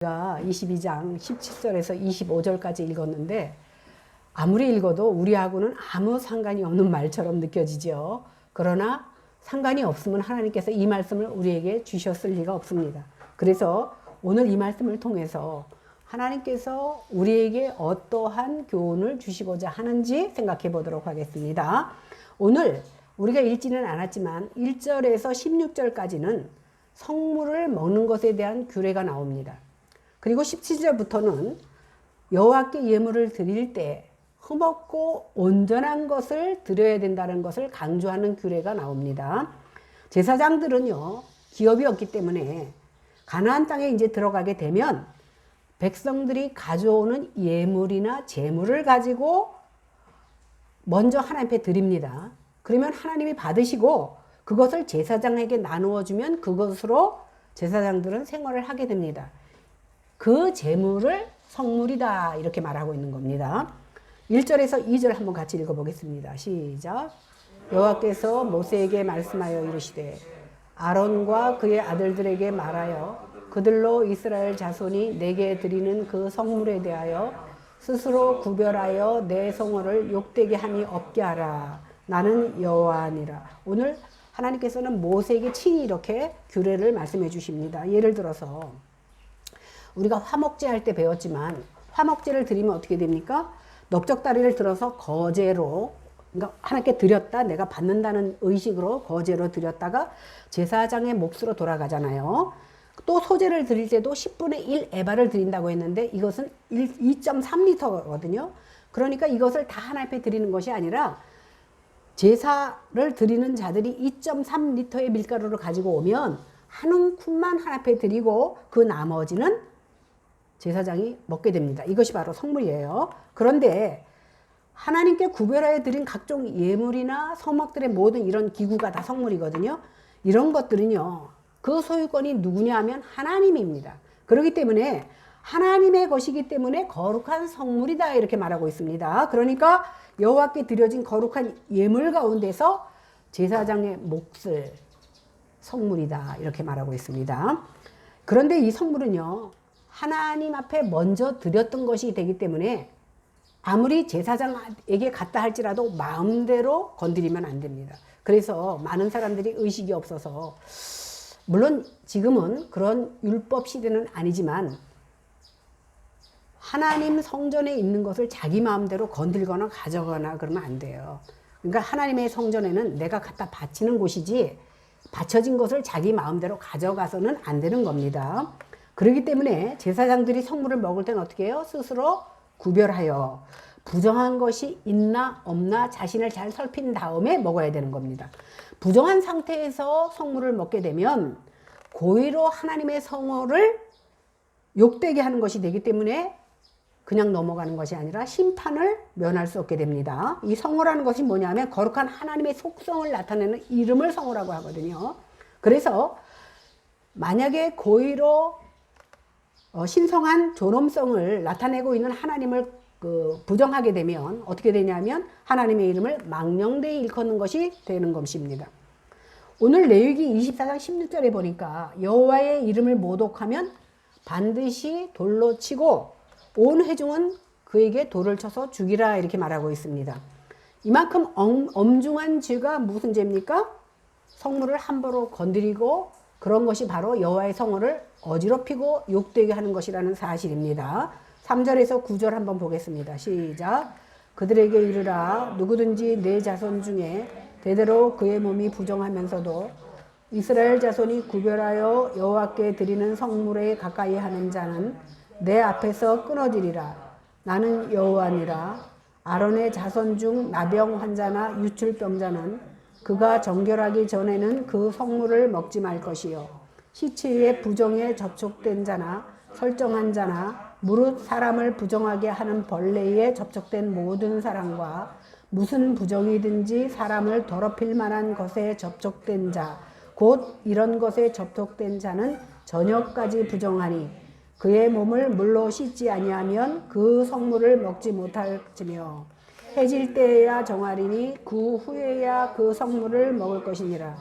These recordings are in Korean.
우리가 22장 17절에서 25절까지 읽었는데 아무리 읽어도 우리하고는 아무 상관이 없는 말처럼 느껴지죠. 그러나 상관이 없으면 하나님께서 이 말씀을 우리에게 주셨을 리가 없습니다. 그래서 오늘 이 말씀을 통해서 하나님께서 우리에게 어떠한 교훈을 주시고자 하는지 생각해 보도록 하겠습니다. 오늘 우리가 읽지는 않았지만 1절에서 16절까지는 성물을 먹는 것에 대한 규례가 나옵니다. 그리고 17절부터는 여호와께 예물을 드릴 때 흠없고 온전한 것을 드려야 된다는 것을 강조하는 규례가 나옵니다. 제사장들은요, 기업이 없기 때문에 가나안 땅에 이제 들어가게 되면 백성들이 가져오는 예물이나 제물을 가지고 먼저 하나님 앞에 드립니다. 그러면 하나님이 받으시고 그것을 제사장에게 나누어 주면 그것으로 제사장들은 생활을 하게 됩니다. 그 제물을 성물이다 이렇게 말하고 있는 겁니다. 1절에서 2절 한번 같이 읽어보겠습니다. 시작. 여호와께서 모세에게 말씀하여 이르시되 아론과 그의 아들들에게 말하여 그들로 이스라엘 자손이 내게 드리는 그 성물에 대하여 스스로 구별하여 내 성호를 욕되게 함이 없게 하라. 나는 여호와니라. 오늘 하나님께서는 모세에게 친히 이렇게 규례를 말씀해 주십니다. 예를 들어서 우리가 화목제 할 때 배웠지만 화목제를 드리면 어떻게 됩니까? 넓적다리를 들어서 거제로, 그러니까 하나님께 드렸다, 내가 받는다는 의식으로 거제로 드렸다가 제사장의 몫으로 돌아가잖아요. 또 소제를 드릴 때도 10분의 1 에바를 드린다고 했는데 이것은 2.3리터거든요. 그러니까 이것을 다 하나님 앞에 드리는 것이 아니라 제사를 드리는 자들이 2.3리터의 밀가루를 가지고 오면 한 움큼만 하나님 앞에 드리고 그 나머지는 제사장이 먹게 됩니다. 이것이 바로 성물이에요. 그런데 하나님께 구별하여 드린 각종 예물이나 성막들의 모든 이런 기구가 다 성물이거든요. 이런 것들은요, 그 소유권이 누구냐 하면 하나님입니다. 그렇기 때문에 하나님의 것이기 때문에 거룩한 성물이다 이렇게 말하고 있습니다. 그러니까 여호와께 드려진 거룩한 예물 가운데서 제사장의 몫을 성물이다 이렇게 말하고 있습니다. 그런데 이 성물은요, 하나님 앞에 먼저 드렸던 것이 되기 때문에 아무리 제사장에게 갔다 할지라도 마음대로 건드리면 안 됩니다. 그래서 많은 사람들이 의식이 없어서, 물론 지금은 그런 율법 시대는 아니지만 하나님 성전에 있는 것을 자기 마음대로 건들거나 가져가거나 그러면 안 돼요. 그러니까 하나님의 성전에는 내가 갖다 바치는 곳이지 바쳐진 것을 자기 마음대로 가져가서는 안 되는 겁니다. 그렇기 때문에 제사장들이 성물을 먹을 때는 어떻게 해요? 스스로 구별하여 부정한 것이 있나 없나 자신을 잘 살핀 다음에 먹어야 되는 겁니다. 부정한 상태에서 성물을 먹게 되면 고의로 하나님의 성호를 욕되게 하는 것이 되기 때문에 그냥 넘어가는 것이 아니라 심판을 면할 수 없게 됩니다. 이 성호라는 것이 뭐냐면 거룩한 하나님의 속성을 나타내는 이름을 성호라고 하거든요. 그래서 만약에 고의로 신성한 존엄성을 나타내고 있는 하나님을 부정하게 되면 어떻게 되냐면 하나님의 이름을 망령되이 일컫는 것이 되는 것입니다. 오늘 레위기 24장 16절에 보니까 여호와의 이름을 모독하면 반드시 돌로 치고 온 회중은 그에게 돌을 쳐서 죽이라 이렇게 말하고 있습니다. 이만큼 엄중한 죄가 무슨 죄입니까? 성물을 함부로 건드리고 그런 것이 바로 여호와의 성호를 어지럽히고 욕되게 하는 것이라는 사실입니다. 3절에서 9절 한번 보겠습니다. 시작. 그들에게 이르라. 누구든지 내 자손 중에 대대로 그의 몸이 부정하면서도 이스라엘 자손이 구별하여 여호와께 드리는 성물에 가까이 하는 자는 내 앞에서 끊어지리라. 나는 여호와니라. 아론의 자손 중 나병 환자나 유출병자는 그가 정결하기 전에는 그 성물을 먹지 말 것이요. 시체의 부정에 접촉된 자나 설정한 자나 무릇 사람을 부정하게 하는 벌레에 접촉된 모든 사람과 무슨 부정이든지 사람을 더럽힐 만한 것에 접촉된 자, 곧 이런 것에 접촉된 자는 저녁까지 부정하니 그의 몸을 물로 씻지 아니하면 그 성물을 먹지 못할지며 해질 때에야 정하리니 그 후에야 그 성물을 먹을 것이니라.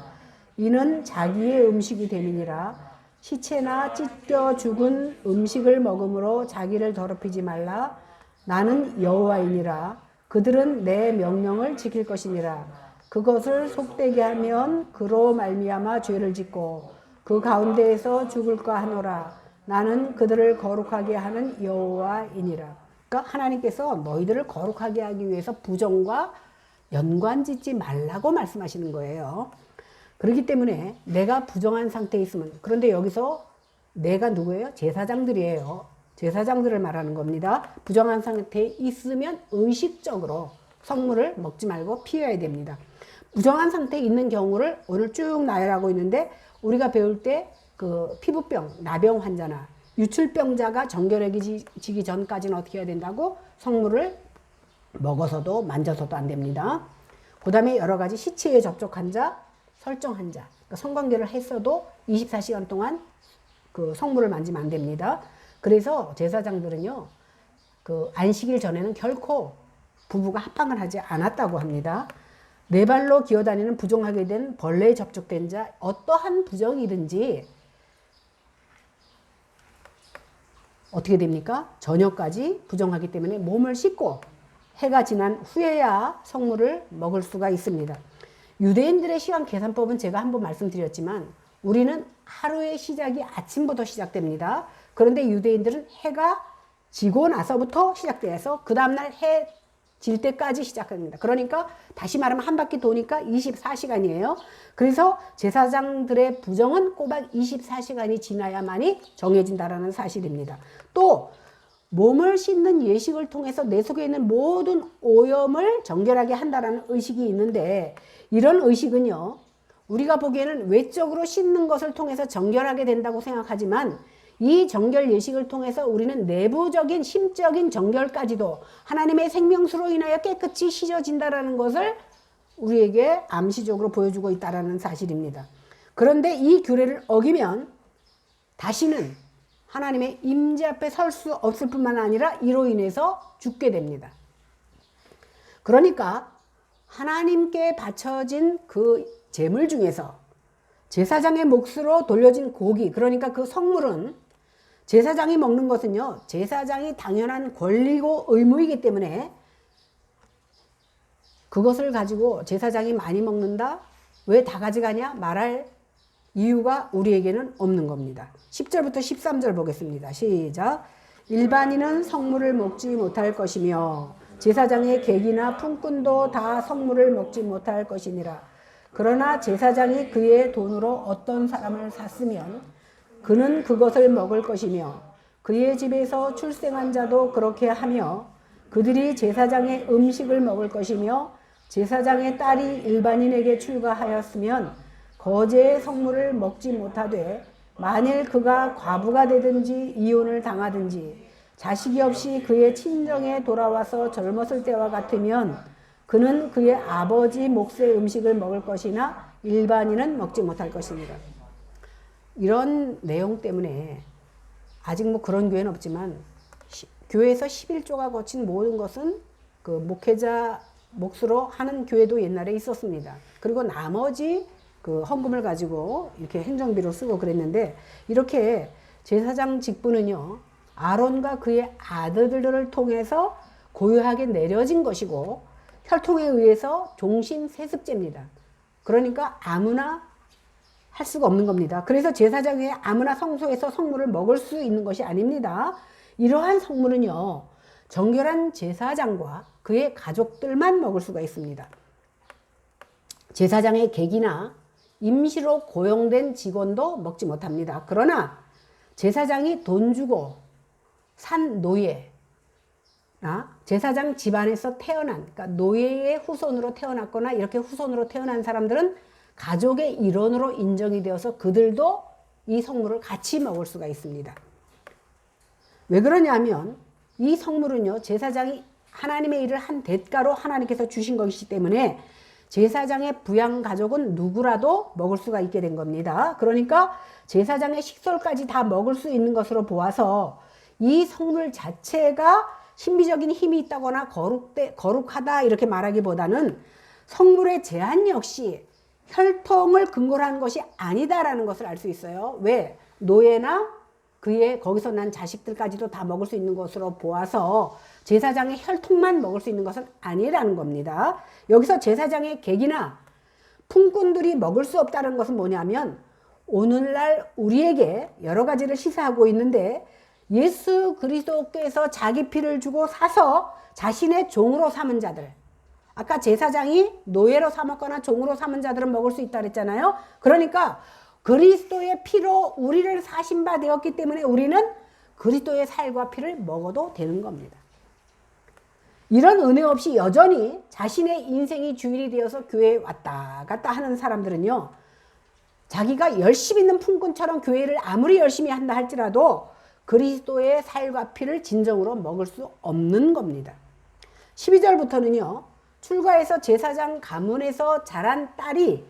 이는 자기의 음식이 됨이니라. 시체나 찢겨 죽은 음식을 먹음으로 자기를 더럽히지 말라. 나는 여호와이니라. 그들은 내 명령을 지킬 것이니라. 그것을 속되게 하면 그로 말미암아 죄를 짓고 그 가운데에서 죽을까 하노라. 나는 그들을 거룩하게 하는 여호와이니라. 그러니까 하나님께서 너희들을 거룩하게 하기 위해서 부정과 연관 짓지 말라고 말씀하시는 거예요. 그렇기 때문에 내가 부정한 상태에 있으면, 그런데 여기서 내가 누구예요? 제사장들이에요. 제사장들을 말하는 겁니다. 부정한 상태에 있으면 의식적으로 성물을 먹지 말고 피해야 됩니다. 부정한 상태에 있는 경우를 오늘 쭉 나열하고 있는데, 우리가 배울 때 그 피부병, 나병 환자나 유출병자가 정결해지기 전까지는 어떻게 해야 된다고? 성물을 먹어서도 만져서도 안 됩니다. 그 다음에 여러 가지 시체에 접촉한 자, 설정한 자, 그러니까 성관계를 했어도 24시간 동안 그 성물을 만지면 안 됩니다. 그래서 제사장들은요, 그 안식일 전에는 결코 부부가 합방을 하지 않았다고 합니다. 네 발로 기어다니는 부정하게 된 벌레에 접촉된 자, 어떠한 부정이든지 어떻게 됩니까? 저녁까지 부정하기 때문에 몸을 씻고 해가 지난 후에야 성물을 먹을 수가 있습니다. 유대인들의 시간 계산법은 제가 한번 말씀드렸지만 우리는 하루의 시작이 아침부터 시작됩니다. 그런데 유대인들은 해가 지고 나서부터 시작돼서 그 다음날 해 질 때까지 시작합니다. 그러니까 다시 말하면 한 바퀴 도니까 24시간이에요. 그래서 제사장들의 부정은 꼬박 24시간이 지나야만이 정해진다라는 사실입니다. 또 몸을 씻는 예식을 통해서 내 속에 있는 모든 오염을 정결하게 한다라는 의식이 있는데, 이런 의식은요, 우리가 보기에는 외적으로 씻는 것을 통해서 정결하게 된다고 생각하지만, 이 정결 예식을 통해서 우리는 내부적인 심적인 정결까지도 하나님의 생명수로 인하여 깨끗이 씻어진다라는 것을 우리에게 암시적으로 보여주고 있다라는 사실입니다. 그런데 이 규례를 어기면 다시는 하나님의 임재 앞에 설 수 없을 뿐만 아니라 이로 인해서 죽게 됩니다. 그러니까 하나님께 바쳐진 그 제물 중에서 제사장의 몫으로 돌려진 고기, 그러니까 그 성물은 제사장이 먹는 것은요, 제사장이 당연한 권리고 의무이기 때문에 그것을 가지고 제사장이 많이 먹는다? 왜 다 가져가냐? 말할 이유가 우리에게는 없는 겁니다. 10절부터 13절 보겠습니다. 시작. 일반인은 성물을 먹지 못할 것이며 제사장의 객이나 품꾼도 다 성물을 먹지 못할 것이니라. 그러나 제사장이 그의 돈으로 어떤 사람을 샀으면 그는 그것을 먹을 것이며 그의 집에서 출생한 자도 그렇게 하며 그들이 제사장의 음식을 먹을 것이며 제사장의 딸이 일반인에게 출가하였으면 거제의 성물을 먹지 못하되 만일 그가 과부가 되든지 이혼을 당하든지 자식이 없이 그의 친정에 돌아와서 젊었을 때와 같으면 그는 그의 아버지 몫의 음식을 먹을 것이나 일반인은 먹지 못할 것입니다. 이런 내용 때문에 아직 뭐 그런 교회는 없지만 교회에서 11조가 거친 모든 것은 그 목회자 몫으로 하는 교회도 옛날에 있었습니다. 그리고 나머지 그 헌금을 가지고 이렇게 행정비로 쓰고 그랬는데, 이렇게 제사장 직분은요, 아론과 그의 아들들을 통해서 고유하게 내려진 것이고 혈통에 의해서 종신 세습제입니다. 그러니까 아무나 할 수가 없는 겁니다. 그래서 제사장이 아무나 성소에서 성물을 먹을 수 있는 것이 아닙니다. 이러한 성물은요, 정결한 제사장과 그의 가족들만 먹을 수가 있습니다. 제사장의 객이나 임시로 고용된 직원도 먹지 못합니다. 그러나 제사장이 돈 주고 산 노예나 제사장 집안에서 태어난, 그러니까 노예의 후손으로 태어났거나 이렇게 후손으로 태어난 사람들은 가족의 일원으로 인정이 되어서 그들도 이 성물을 같이 먹을 수가 있습니다. 왜 그러냐면 이 성물은요, 제사장이 하나님의 일을 한 대가로 하나님께서 주신 것이기 때문에 제사장의 부양 가족은 누구라도 먹을 수가 있게 된 겁니다. 그러니까 제사장의 식솔까지 다 먹을 수 있는 것으로 보아서 이 성물 자체가 신비적인 힘이 있다거나 거룩하다 이렇게 말하기보다는 성물의 제한 역시 혈통을 근거로 한 것이 아니다라는 것을 알 수 있어요. 왜? 노예나 그의 거기서 난 자식들까지도 다 먹을 수 있는 것으로 보아서 제사장의 혈통만 먹을 수 있는 것은 아니라는 겁니다. 여기서 제사장의 객이나 품꾼들이 먹을 수 없다는 것은 뭐냐면 오늘날 우리에게 여러 가지를 시사하고 있는데 예수 그리스도께서 자기 피를 주고 사서 자신의 종으로 삼은 자들, 아까 제사장이 노예로 삼았거나 종으로 삼은 자들은 먹을 수 있다 그랬잖아요. 그러니까 그리스도의 피로 우리를 사신 바 되었기 때문에 우리는 그리스도의 살과 피를 먹어도 되는 겁니다. 이런 은혜 없이 여전히 자신의 인생이 주일이 되어서 교회에 왔다 갔다 하는 사람들은요, 자기가 열심히 있는 품꾼처럼 교회를 아무리 열심히 한다 할지라도 그리스도의 살과 피를 진정으로 먹을 수 없는 겁니다. 12절부터는요, 출가해서 제사장 가문에서 자란 딸이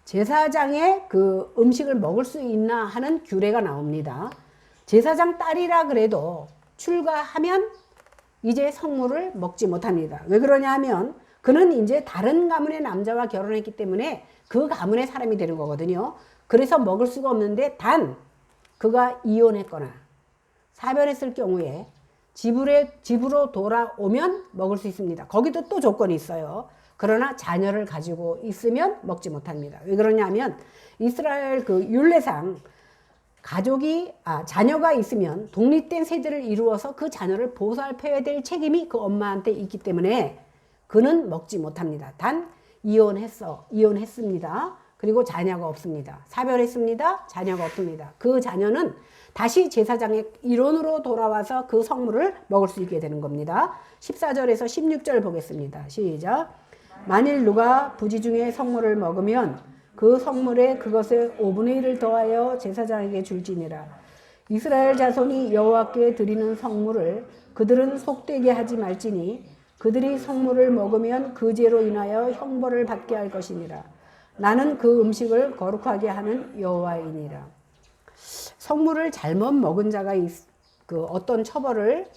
제사장의 그 음식을 먹을 수 있나 하는 규례가 나옵니다. 제사장 딸이라 그래도 출가하면 이제 성물을 먹지 못합니다. 왜 그러냐 하면 그는 이제 다른 가문의 남자와 결혼했기 때문에 그 가문의 사람이 되는 거거든요. 그래서 먹을 수가 없는데 단 그가 이혼했거나 사별했을 경우에 집으로 돌아오면 먹을 수 있습니다. 거기도 또 조건이 있어요. 그러나 자녀를 가지고 있으면 먹지 못합니다. 왜 그러냐면 이스라엘 그 율례상 자녀가 있으면 독립된 세대를 이루어서 그 자녀를 보살펴야 될 책임이 그 엄마한테 있기 때문에 그는 먹지 못합니다. 단 이혼했습니다. 그리고 자녀가 없습니다. 사별했습니다. 자녀가 없습니다. 그 자녀는 다시 제사장의 일원으로 돌아와서 그 성물을 먹을 수 있게 되는 겁니다. 14절에서 16절 보겠습니다. 시작. 만일 누가 부지 중에 성물을 먹으면 그 성물에 그것의 5분의 1을 더하여 제사장에게 줄지니라. 이스라엘 자손이 여호와께 드리는 성물을 그들은 속되게 하지 말지니 그들이 성물을 먹으면 그 죄로 인하여 형벌을 받게 할 것이니라. 나는 그 음식을 거룩하게 하는 여호와이니라. 성물을 잘못 먹은 자가 어떤 처벌을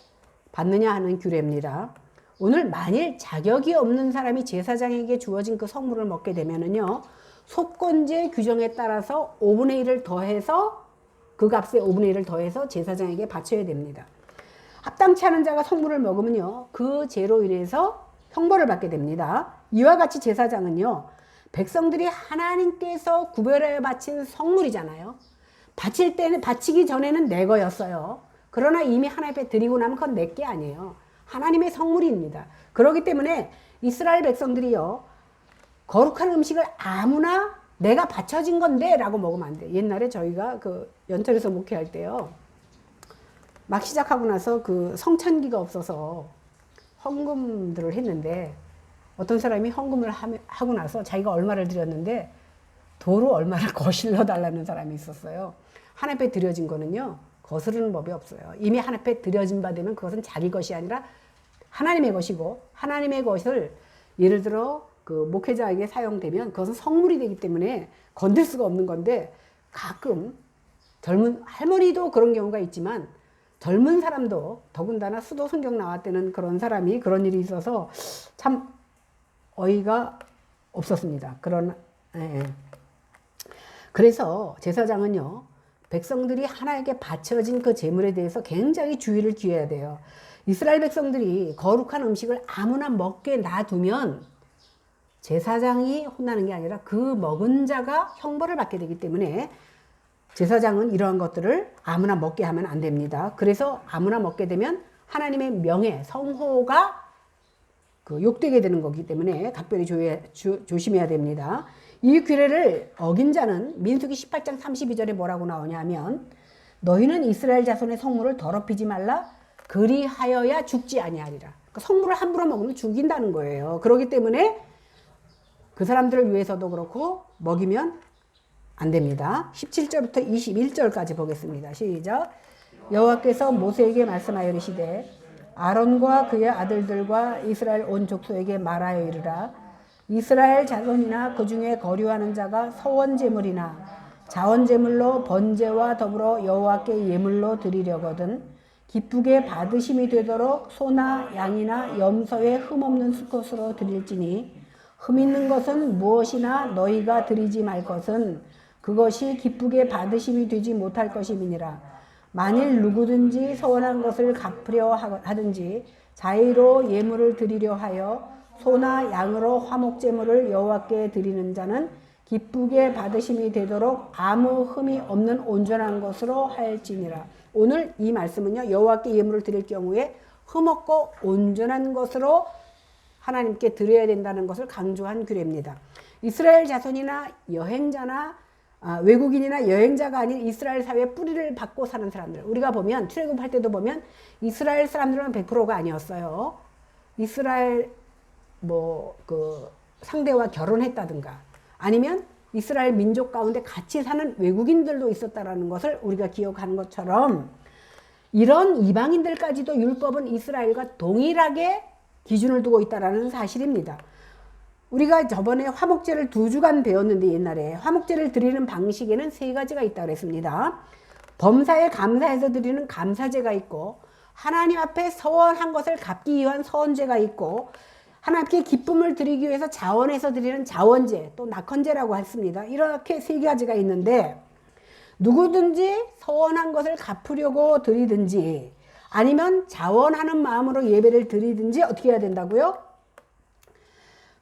받느냐 하는 규례입니다. 오늘 만일 자격이 없는 사람이 제사장에게 주어진 그 성물을 먹게 되면은요, 속건제 규정에 따라서 5분의 1을 더해서 그 값에 5분의 1을 더해서 제사장에게 바쳐야 됩니다. 합당치 않은 자가 성물을 먹으면요, 그 죄로 인해서 형벌을 받게 됩니다. 이와 같이 제사장은요, 백성들이 하나님께서 구별하여 바친 성물이잖아요. 바치기 전에는 내 거였어요. 그러나 이미 하나님 앞에 드리고 나면 그건 내 게 아니에요. 하나님의 성물입니다. 그렇기 때문에 이스라엘 백성들이요, 거룩한 음식을 아무나 내가 바쳐진 건데 라고 먹으면 안 돼. 옛날에 저희가 그 연천에서 목회할 때요, 막 시작하고 나서 그 성찬기가 없어서 헌금들을 했는데 어떤 사람이 헌금을 하고 나서 자기가 얼마를 드렸는데 도로 얼마를 거실러 달라는 사람이 있었어요. 하나님 앞에 드려진 거는요, 거스르는 법이 없어요. 이미 하나님 앞에 드려진 바 되면 그것은 자기 것이 아니라 하나님의 것이고, 하나님의 것을 예를 들어 그 목회자에게 사용되면 그것은 성물이 되기 때문에 건들 수가 없는 건데, 가끔 젊은 할머니도 그런 경우가 있지만 젊은 사람도 더군다나 수도 성경 나왔다는 그런 사람이 그런 일이 있어서 참 어이가 없었습니다. 그래서 제사장은요, 백성들이 하나님께 바쳐진 그 제물에 대해서 굉장히 주의를 기해야 돼요. 이스라엘 백성들이 거룩한 음식을 아무나 먹게 놔두면 제사장이 혼나는 게 아니라 그 먹은 자가 형벌을 받게 되기 때문에 제사장은 이러한 것들을 아무나 먹게 하면 안 됩니다. 그래서 아무나 먹게 되면 하나님의 명예, 성호가 욕되게 되는 거기 때문에 각별히 조심해야 됩니다. 이 규례를 어긴 자는 민수기 18장 32절에 뭐라고 나오냐면, 너희는 이스라엘 자손의 성물을 더럽히지 말라, 그리하여야 죽지 아니하리라. 그러니까 성물을 함부로 먹으면 죽인다는 거예요. 그렇기 때문에 그 사람들을 위해서도 그렇고 먹이면 안 됩니다. 17절부터 21절까지 보겠습니다. 시작. 여호와께서 모세에게 말씀하여 이르시되 아론과 그의 아들들과 이스라엘 온 족속에게 말하여 이르라. 이스라엘 자손이나 그 중에 거류하는 자가 서원제물이나 자원제물로 번제와 더불어 여호와께 예물로 드리려거든 기쁘게 받으심이 되도록 소나 양이나 염소의 흠없는 수컷으로 드릴지니 흠 있는 것은 무엇이나 너희가 드리지 말 것은 그것이 기쁘게 받으심이 되지 못할 것임이니라. 만일 누구든지 서원한 것을 갚으려 하든지 자의로 예물을 드리려 하여 소나 양으로 화목제물을 여호와께 드리는 자는 기쁘게 받으심이 되도록 아무 흠이 없는 온전한 것으로 할지니라. 오늘 이 말씀은요, 여호와께 예물을 드릴 경우에 흠없고 온전한 것으로 하나님께 드려야 된다는 것을 강조한 규례입니다. 이스라엘 자손이나 여행자나 외국인이나 여행자가 아닌 이스라엘 사회의 뿌리를 받고 사는 사람들, 우리가 보면 출애굽할 때도 보면 이스라엘 사람들은 100%가 아니었어요. 이스라엘 상대와 결혼했다든가 아니면 이스라엘 민족 가운데 같이 사는 외국인들도 있었다라는 것을 우리가 기억하는 것처럼, 이런 이방인들까지도 율법은 이스라엘과 동일하게 기준을 두고 있다라는 사실입니다. 우리가 저번에 화목제를 2주간 배웠는데, 옛날에 화목제를 드리는 방식에는 3가지가 있다고 했습니다. 범사에 감사해서 드리는 감사제가 있고, 하나님 앞에 서원한 것을 갚기 위한 서원제가 있고, 하나님께 기쁨을 드리기 위해서 자원해서 드리는 자원제, 또 낙헌제라고 했습니다. 이렇게 3가지가 있는데, 누구든지 서원한 것을 갚으려고 드리든지 아니면 자원하는 마음으로 예배를 드리든지 어떻게 해야 된다고요?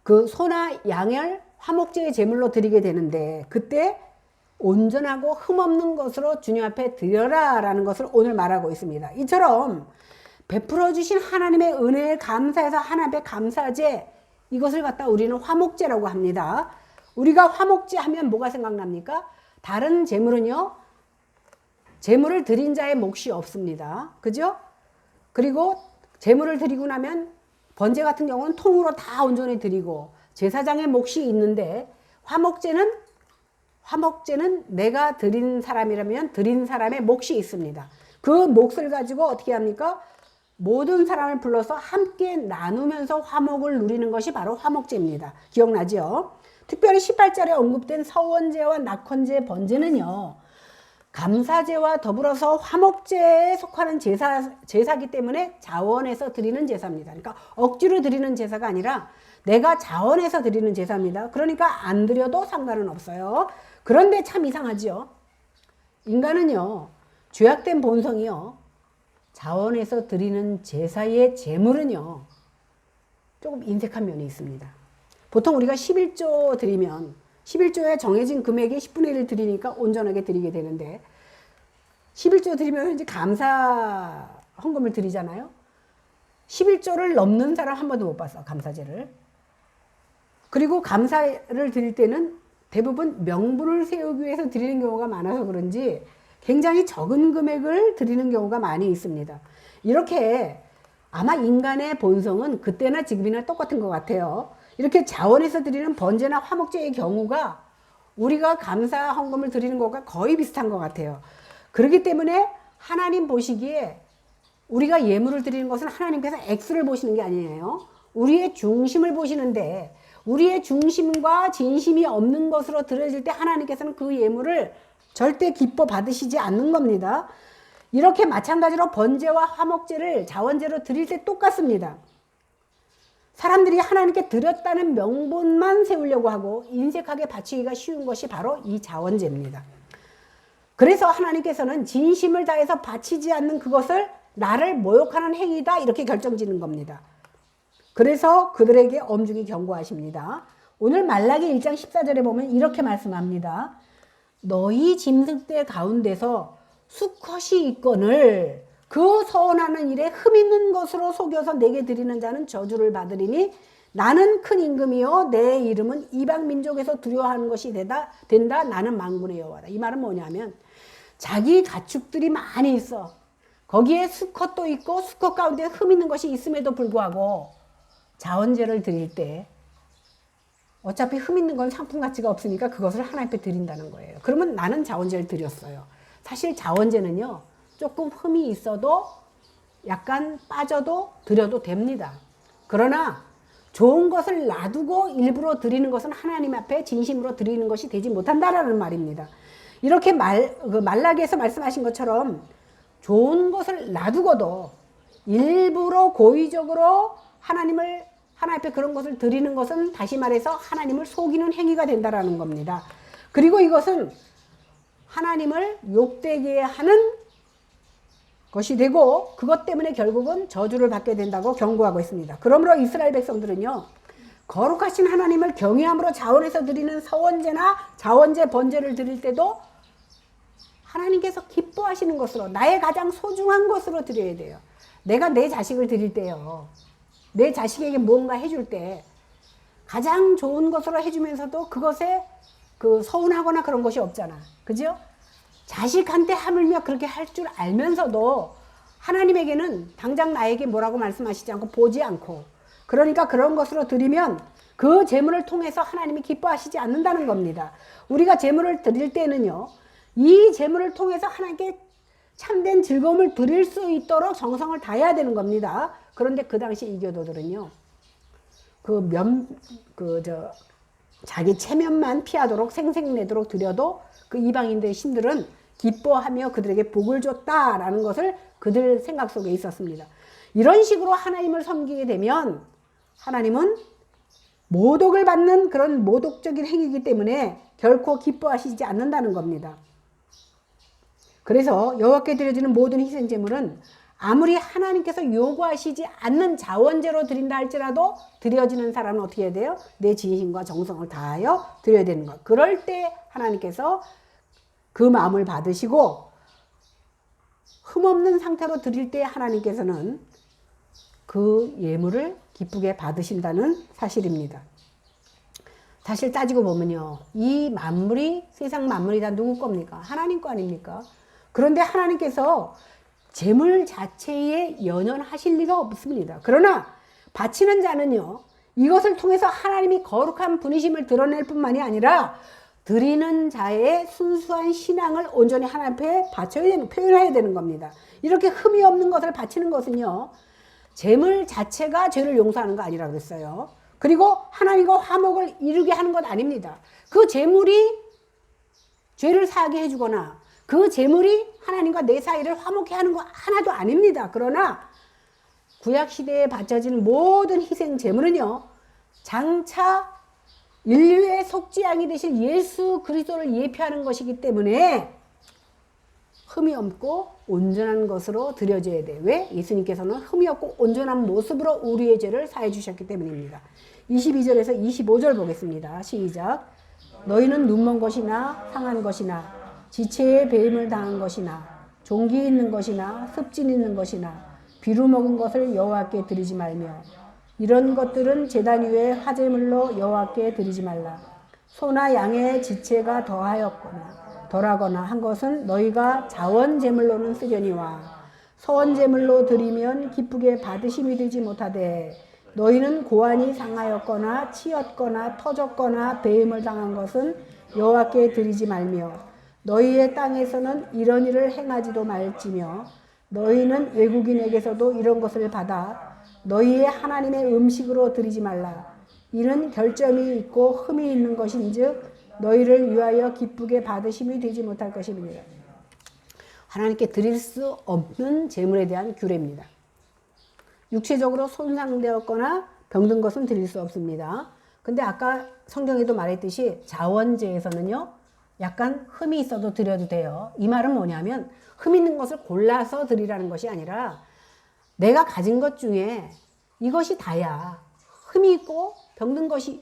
그 소나 양을 화목제의 제물로 드리게 되는데, 그때 온전하고 흠없는 것으로 주님 앞에 드려라 라는 것을 오늘 말하고 있습니다. 이처럼 베풀어 주신 하나님의 은혜에 감사해서 하나님 앞에 감사제, 이것을 갖다 우리는 화목제라고 합니다. 우리가 화목제 하면 뭐가 생각납니까? 다른 제물은요, 제물을 드린 자의 몫이 없습니다. 그죠? 그리고 제물을 드리고 나면 번제 같은 경우는 통으로 다 온전히 드리고 제사장의 몫이 있는데, 화목제는 내가 드린 사람이라면 드린 사람의 몫이 있습니다. 그 몫을 가지고 어떻게 합니까? 모든 사람을 불러서 함께 나누면서 화목을 누리는 것이 바로 화목제입니다. 기억나죠? 특별히 18절에 언급된 서원제와 낙헌제, 번제는요, 감사제와 더불어서 화목제에 속하는 제사기 때문에 자원해서 드리는 제사입니다. 그러니까 억지로 드리는 제사가 아니라 내가 자원해서 드리는 제사입니다. 그러니까 안 드려도 상관은 없어요. 그런데 참 이상하죠. 인간은요, 죄악된 본성이요, 자원해서 드리는 제사의 제물은요, 조금 인색한 면이 있습니다. 보통 우리가 11조 드리면 11조에 정해진 금액의 10분의 1을 드리니까 온전하게 드리게 되는데, 11조 드리면 이제 감사 헌금을 드리잖아요. 11조를 넘는 사람 한 번도 못 봤어, 감사제를. 그리고 감사를 드릴 때는 대부분 명분을 세우기 위해서 드리는 경우가 많아서 그런지 굉장히 적은 금액을 드리는 경우가 많이 있습니다. 이렇게 아마 인간의 본성은 그때나 지금이나 똑같은 것 같아요. 이렇게 자원해서 드리는 번제나 화목제의 경우가 우리가 감사 헌금을 드리는 것과 거의 비슷한 것 같아요. 그렇기 때문에 하나님 보시기에 우리가 예물을 드리는 것은 하나님께서 액수를 보시는 게 아니에요. 우리의 중심을 보시는데, 우리의 중심과 진심이 없는 것으로 드려질 때 하나님께서는 그 예물을 절대 기뻐 받으시지 않는 겁니다. 이렇게 마찬가지로 번제와 화목제를 자원제로 드릴 때 똑같습니다. 사람들이 하나님께 드렸다는 명분만 세우려고 하고 인색하게 바치기가 쉬운 것이 바로 이 자원제입니다. 그래서 하나님께서는 진심을 다해서 바치지 않는 그것을 나를 모욕하는 행위다, 이렇게 결정짓는 겁니다. 그래서 그들에게 엄중히 경고하십니다. 오늘 말라기 1장 14절에 보면 이렇게 말씀합니다. 너희 짐승떼 가운데서 수컷이 있거늘 그 서원하는 일에 흠 있는 것으로 속여서 내게 드리는 자는 저주를 받으리니 나는 큰 임금이요 내 이름은 이방 민족에서 두려워하는 것이 된다. 나는 만군의 여호와라. 이 말은 뭐냐면, 자기 가축들이 많이 있어. 거기에 수컷도 있고 수컷 가운데 흠 있는 것이 있음에도 불구하고 자원제를 드릴 때 어차피 흠 있는 건 상품 가치가 없으니까 그것을 하나님께 드린다는 거예요. 그러면 나는 자원제를 드렸어요. 사실 자원제는요, 조금 흠이 있어도 약간 빠져도 드려도 됩니다. 그러나 좋은 것을 놔두고 일부러 드리는 것은 하나님 앞에 진심으로 드리는 것이 되지 못한다라는 말입니다. 이렇게 말라기에서 말씀하신 것처럼 좋은 것을 놔두고도 일부러 고의적으로 하나님 앞에 그런 것을 드리는 것은 다시 말해서 하나님을 속이는 행위가 된다라는 겁니다. 그리고 이것은 하나님을 욕되게 하는 것이 되고 그것 때문에 결국은 저주를 받게 된다고 경고하고 있습니다. 그러므로 이스라엘 백성들은요, 거룩하신 하나님을 경외함으로 자원해서 드리는 서원제나 자원제 번제를 드릴 때도 하나님께서 기뻐하시는 것으로, 나의 가장 소중한 것으로 드려야 돼요. 내가 내 자식을 드릴 때요, 내 자식에게 무언가 해줄 때 가장 좋은 것으로 해주면서도 그것에 서운하거나 그런 것이 없잖아. 그죠? 자식한테 하물며 그렇게 할 줄 알면서도 하나님에게는 당장 나에게 뭐라고 말씀하시지 않고 보지 않고, 그러니까 그런 것으로 드리면 그 제물을 통해서 하나님이 기뻐하시지 않는다는 겁니다. 우리가 제물을 드릴 때는요, 이 제물을 통해서 하나님께 참된 즐거움을 드릴 수 있도록 정성을 다해야 되는 겁니다. 그런데 그 당시 이교도들은요, 자기 체면만 피하도록 생색내도록 드려도 그 이방인들의 신들은 기뻐하며 그들에게 복을 줬다라는 것을 그들 생각 속에 있었습니다. 이런 식으로 하나님을 섬기게 되면 하나님은 모독을 받는 그런 모독적인 행위이기 때문에 결코 기뻐하시지 않는다는 겁니다. 그래서 여호와께 드려지는 모든 희생제물은 아무리 하나님께서 요구하시지 않는 자원제로 드린다 할지라도 드려지는 사람은 어떻게 해야 돼요? 내 진심과 정성을 다하여 드려야 되는 것. 그럴 때 하나님께서 그 마음을 받으시고, 흠없는 상태로 드릴 때 하나님께서는 그 예물을 기쁘게 받으신다는 사실입니다. 사실 따지고 보면요, 이 만물이, 세상 만물이 다 누구 겁니까? 하나님 거 아닙니까? 그런데 하나님께서 제물 자체에 연연하실 리가 없습니다. 그러나 바치는 자는요, 이것을 통해서 하나님이 거룩한 분이심을 드러낼 뿐만이 아니라 드리는 자의 순수한 신앙을 온전히 하나님 앞에 바쳐야 되는, 표현해야 되는 겁니다. 이렇게 흠이 없는 것을 바치는 것은요, 제물 자체가 죄를 용서하는 거 아니라 그랬어요. 그리고 하나님과 화목을 이루게 하는 것 아닙니다. 그 제물이 죄를 사하게 해주거나 그 제물이 하나님과 내 사이를 화목케 하는 거 하나도 아닙니다. 그러나 구약시대에 바쳐지는 모든 희생 제물은요, 장차 인류의 속죄양이 되신 예수 그리스도를 예표하는 것이기 때문에 흠이 없고 온전한 것으로 드려져야 돼. 왜? 예수님께서는 흠이 없고 온전한 모습으로 우리의 죄를 사해 주셨기 때문입니다. 22절에서 25절 보겠습니다. 시작. 너희는 눈먼 것이나 상한 것이나 지체에 배임을 당한 것이나 종기 있는 것이나 습진 있는 것이나 비루 먹은 것을 여호와께 드리지 말며 이런 것들은 제단 위에 화제물로 여호와께 드리지 말라. 소나 양의 지체가 덜하거나 한 것은 너희가 자원 제물로는 쓰려니와 서원 제물로 드리면 기쁘게 받으심이 되지 못하되 너희는 고안이 상하였거나 치였거나 터졌거나 배임을 당한 것은 여호와께 드리지 말며 너희의 땅에서는 이런 일을 행하지도 말지며 너희는 외국인에게서도 이런 것을 받아 너희의 하나님의 음식으로 드리지 말라. 이는 결점이 있고 흠이 있는 것인즉 너희를 위하여 기쁘게 받으심이 되지 못할 것입니다. 하나님께 드릴 수 없는 제물에 대한 규례입니다. 육체적으로 손상되었거나 병든 것은 드릴 수 없습니다. 근데 아까 성경에도 말했듯이 자원제에서는요, 약간 흠이 있어도 드려도 돼요. 이 말은 뭐냐면 흠 있는 것을 골라서 드리라는 것이 아니라 내가 가진 것 중에 이것이 다야. 흠이 있고 병든 것이